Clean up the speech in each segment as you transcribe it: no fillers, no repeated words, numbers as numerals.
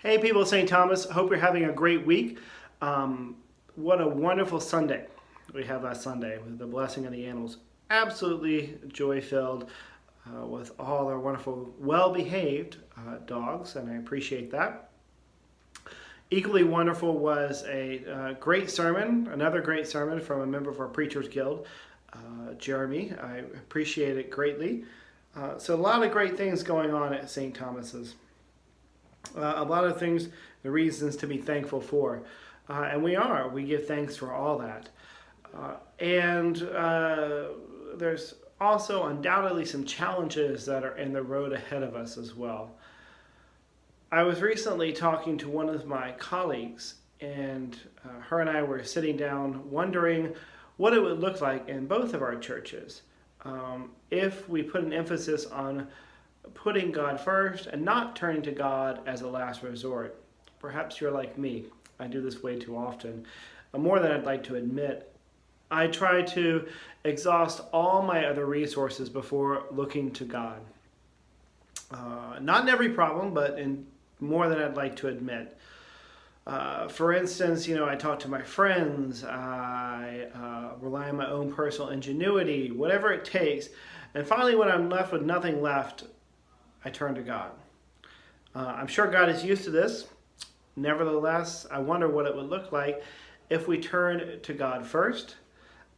Hey, people of St. Thomas. Hope you're having a great week. What a wonderful Sunday we had last Sunday with the blessing of the animals. Absolutely joy-filled with all our wonderful, well-behaved dogs, and I appreciate that. Equally wonderful was a great sermon, another great sermon from a member of our Preachers Guild, Jeremy. I appreciate it greatly. So a lot of great things going on at St. Thomas's. A lot of things, the reasons to be thankful for. And we give thanks for all that. There's also undoubtedly some challenges that are in the road ahead of us as well. I was recently talking to one of my colleagues, and her and I were sitting down wondering what it would look like in both of our churches if we put an emphasis on putting God first and not turning to God as a last resort. Perhaps you're like me. I do this way too often, more than I'd like to admit. I try to exhaust all my other resources before looking to God. Not in every problem, but in more than I'd like to admit. For instance, I talk to my friends, I rely on my own personal ingenuity, whatever it takes. And finally, when I'm left with nothing left, I turn to God. I'm sure God is used to this. Nevertheless, I wonder what it would look like if we turned to God first,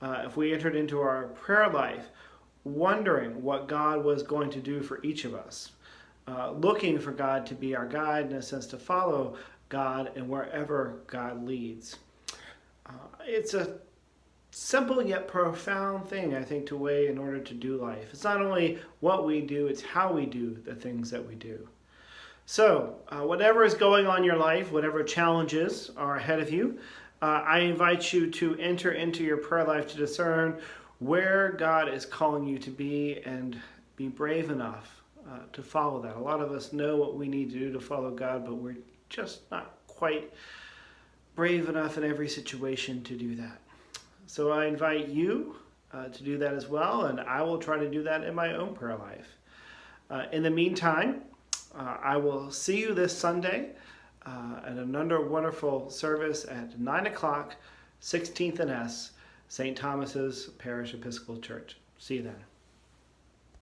if we entered into our prayer life, wondering what God was going to do for each of us, looking for God to be our guide, in a sense, to follow God and wherever God leads. It's a simple yet profound thing, I think, to weigh in order to do life. It's not only what we do, it's how we do the things that we do. So, whatever is going on in your life, whatever challenges are ahead of you, I invite you to enter into your prayer life to discern where God is calling you to be and be brave enough to follow that. A lot of us know what we need to do to follow God, but we're just not quite brave enough in every situation to do that. So I invite you to do that as well, and I will try to do that in my own prayer life. In the meantime, I will see you this Sunday at another wonderful service at 9 o'clock, 16th and S, St. Thomas's Parish Episcopal Church. See you then.